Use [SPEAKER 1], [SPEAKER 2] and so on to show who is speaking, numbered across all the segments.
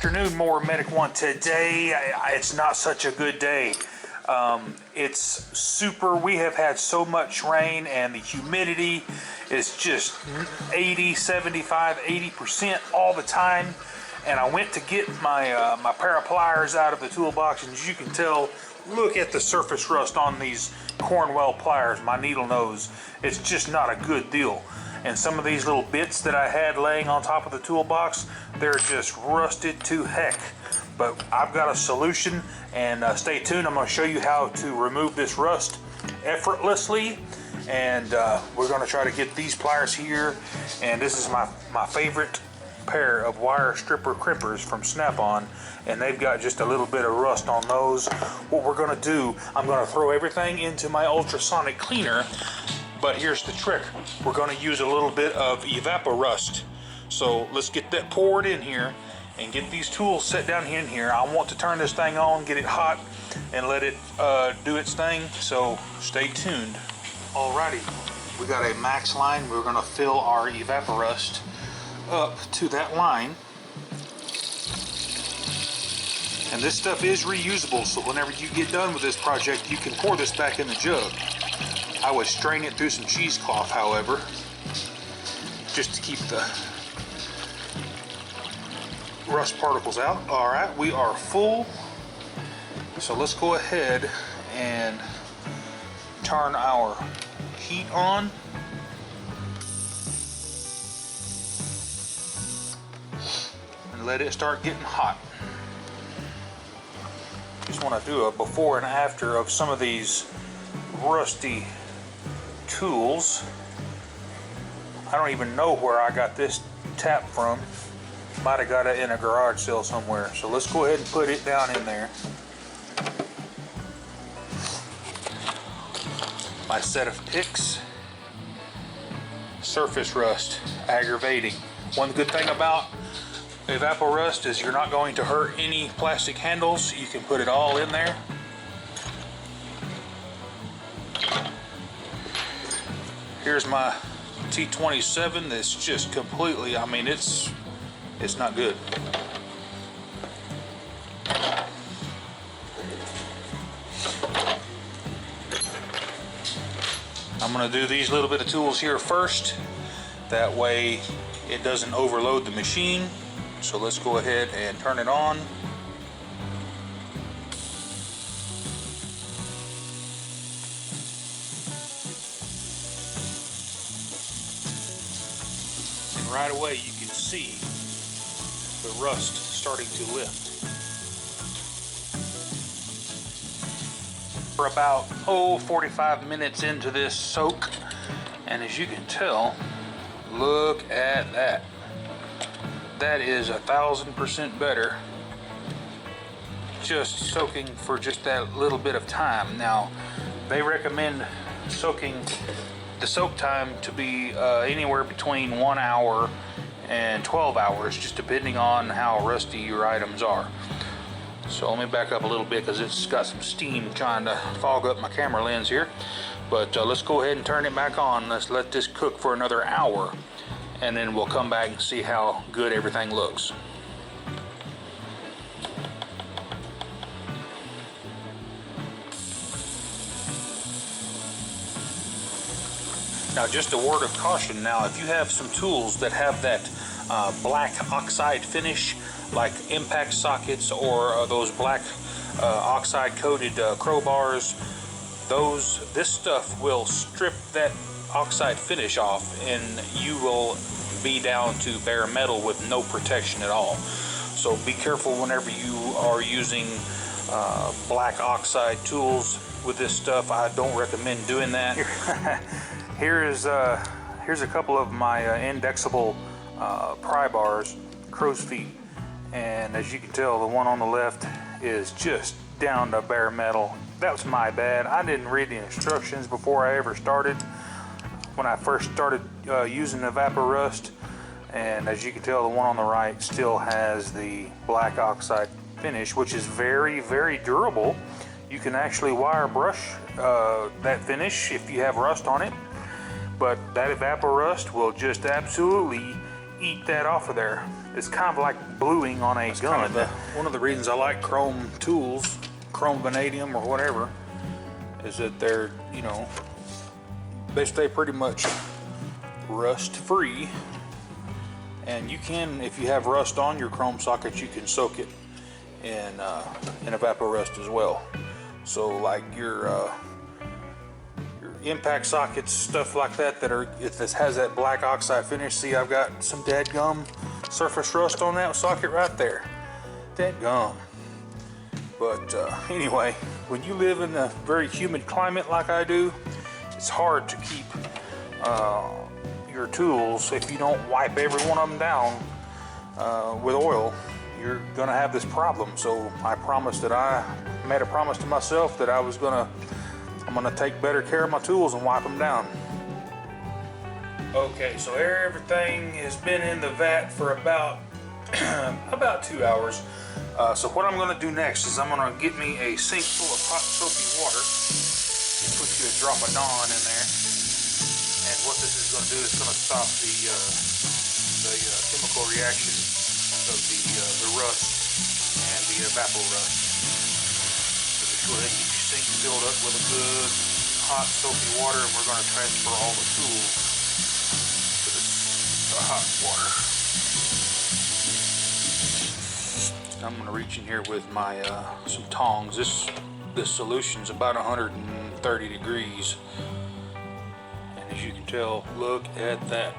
[SPEAKER 1] afternoon, Mower Medic 1. Today, it's not such a good day. It's super, we have had so much rain and the humidity is just 80, 75, 80% all the time. And I went to get my, my pair of pliers out of the toolbox, and as you can tell, look at the surface rust on these Cornwell pliers, my needle nose. It's just not a good deal. And some of these little bits that I had laying on top of the toolbox, they're just rusted to heck. But I've got a solution, and stay tuned. I'm going to show you how to remove this rust effortlessly. And we're going to try to get these pliers here. And this is my favorite pair of wire stripper crimpers from Snap-on, and they've got just a little bit of rust on those. What we're going to do, I'm going to throw everything into my ultrasonic cleaner, but here's the trick. We're going to use a little bit of EVAPORUST. So let's get that poured in here and get these tools set down in here. I want to turn this thing on, get it hot, and let it do its thing, so stay tuned. Alrighty, we got a max line. We're going to fill our EVAPORUST up to that line, and this stuff is reusable, so whenever you get done with this project, you can pour this back in the jug. I would strain it through some cheesecloth, however, just to keep the rust particles out. Alright, we are full, so let's go ahead and turn our heat on. Let it start getting hot. Just want to do a before and after of some of these rusty tools. I don't even know where I got this tap from. Might have got it in a garage sale somewhere. So let's go ahead and put it down in there. My set of picks. Surface rust, aggravating. One good thing about EVAPORUST is you're not going to hurt any plastic handles. You can put it all in there. Here's my T27 that's just completely, I mean, it's not good. I'm going to do these little bit of tools here first. That way it doesn't overload the machine. So let's go ahead and turn it on. And right away you can see the rust starting to lift. We're about 45 minutes into this soak, and as you can tell, look at that. That is 1000% better, just soaking for just that little bit of time. Now, they recommend soaking the soak time to be anywhere between 1 hour and 12 hours, just depending on how rusty your items are. So let me back up a little bit because it's got some steam trying to fog up my camera lens here. But let's go ahead and turn it back on. Let's let this cook for another hour, and then we'll come back and see how good everything looks. Now, just a word of caution. Now, if you have some tools that have that black oxide finish, like impact sockets or those black oxide coated crowbars, this stuff will strip that oxide finish off, and you will be down to bare metal with no protection at all. So be careful whenever you are using black oxide tools with this stuff. I don't recommend doing that. Here's a couple of my indexable pry bars, crow's feet, and as you can tell, the one on the left is just down to bare metal. That's my bad. I didn't read the instructions before I ever started. When I first started using EVAPORUST, and as you can tell, the one on the right still has the black oxide finish, which is very, very durable. You can actually wire brush that finish if you have rust on it, but that EVAPORUST will just absolutely eat that off of there. It's kind of like bluing on a gun. One of the reasons I like chrome tools, chrome vanadium or whatever, is that they're, you know, they stay pretty much rust free. And you can, if you have rust on your chrome sockets, you can soak it in EVAPORUST as well. So like your impact sockets, stuff like that, if this has that black oxide finish. See, I've got some dadgum surface rust on that socket right there. Dadgum. But anyway, when you live in a very humid climate like I do, it's hard to keep your tools. If you don't wipe every one of them down with oil, you're gonna have this problem. So I made a promise to myself that I'm gonna take better care of my tools and wipe them down. Okay, so everything has been in the vat for about 2 hours. So what I'm gonna do next is I'm gonna get me a sink full of hot soapy water. Just put you a drop of Dawn in there. And what this is gonna do is gonna stop the chemical reaction of the rust and the EVAPORUST. So just go ahead and get your sink filled up with a good hot soapy water, and we're going to transfer all the tools to the hot water. I'm going to reach in here with my some tongs. This solution's about 130 degrees, and as you can tell, look at that.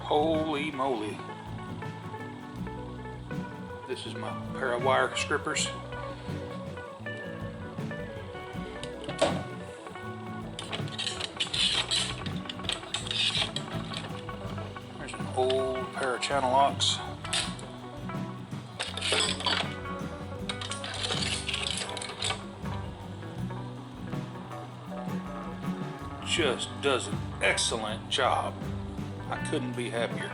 [SPEAKER 1] Holy moly. This is my pair of wire strippers. There's an old pair of channel locks. Just does an excellent job. I couldn't be happier.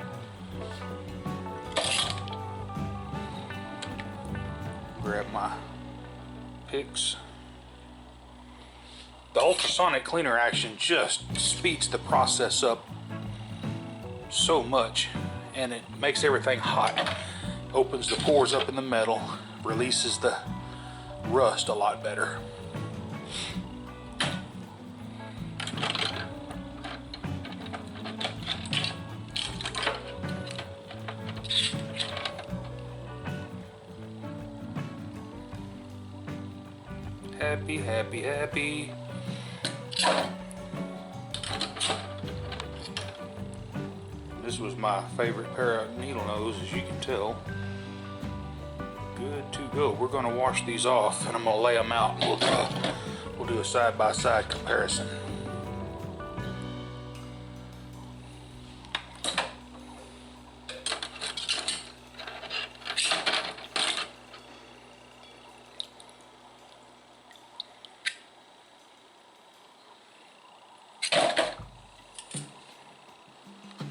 [SPEAKER 1] Grab my picks. The ultrasonic cleaner action just speeds the process up so much, and it makes everything hot. Opens the pores up in the metal, releases the rust a lot better. Happy, happy, happy. This was my favorite pair of needle nose, as you can tell. Good to go. We're going to wash these off, and I'm going to lay them out. We'll do a side-by-side comparison.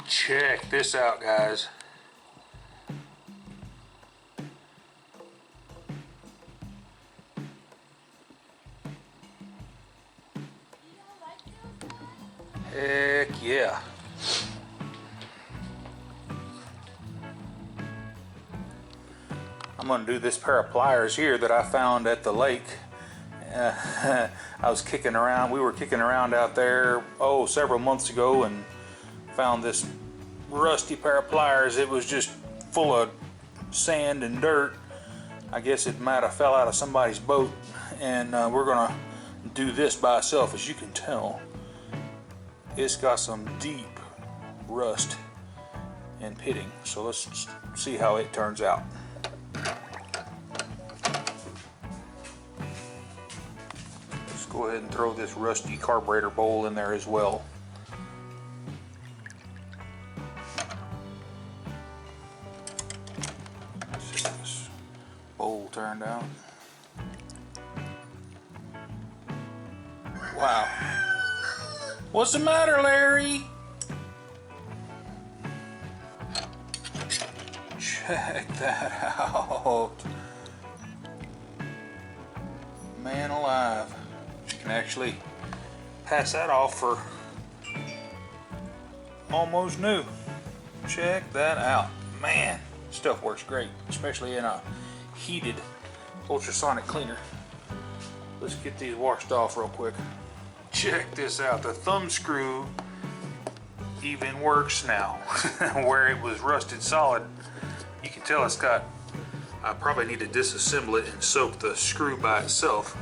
[SPEAKER 1] Check this out, guys. Heck yeah. I'm going to do this pair of pliers here that I found at the lake. I was kicking around. We were kicking around out there, several months ago, and found this rusty pair of pliers. It was just full of sand and dirt. I guess it might have fell out of somebody's boat, and we're gonna do this by itself. As you can tell, it's got some deep rust and pitting, so let's see how it turns out. Let's go ahead and throw this rusty carburetor bowl in there as well. Bowl turned out. Wow. What's the matter, Larry? Check that out. Man alive. You can actually pass that off for almost new. Check that out. Man, stuff works great, especially in a heated ultrasonic cleaner. Let's get these washed off real quick. Check this out. The thumb screw even works now. Where it was rusted solid, you can tell it's got, I probably need to disassemble it and soak the screw by itself,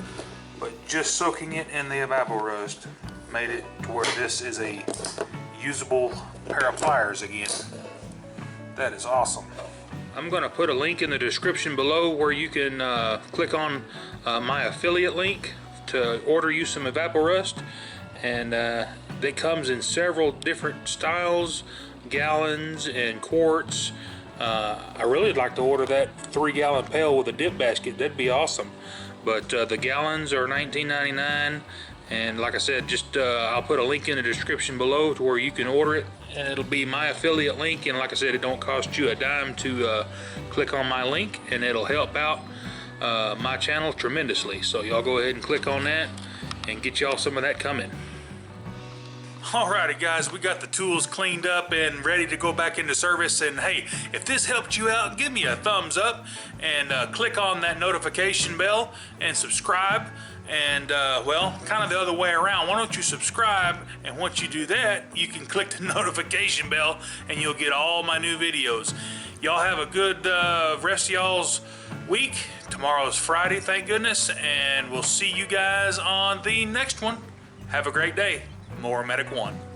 [SPEAKER 1] but just soaking it in the EVAPORUST made it to where this is a usable pair of pliers again. That is awesome. I'm going to put a link in the description below where you can click on my affiliate link to order you some EVAPORUST, and it comes in several different styles, gallons and quarts. I really would like to order that 3-gallon pail with a dip basket. That'd be awesome. But the gallons are $19.99, and like I said, just I'll put a link in the description below to where you can order it, and it'll be my affiliate link. And like I said, it don't cost you a dime to click on my link, and it'll help out my channel tremendously. So y'all go ahead and click on that and get y'all some of that coming. Alrighty guys, we got the tools cleaned up and ready to go back into service. And hey, if this helped you out, give me a thumbs up and click on that notification bell and subscribe. And well, kind of the other way around, why don't you subscribe, and once you do that, you can click the notification bell and you'll get all my new videos. Y'all have a good rest of y'all's week. Tomorrow's Friday, thank goodness, and we'll see you guys on the next one. Have a great day. More Medic 1.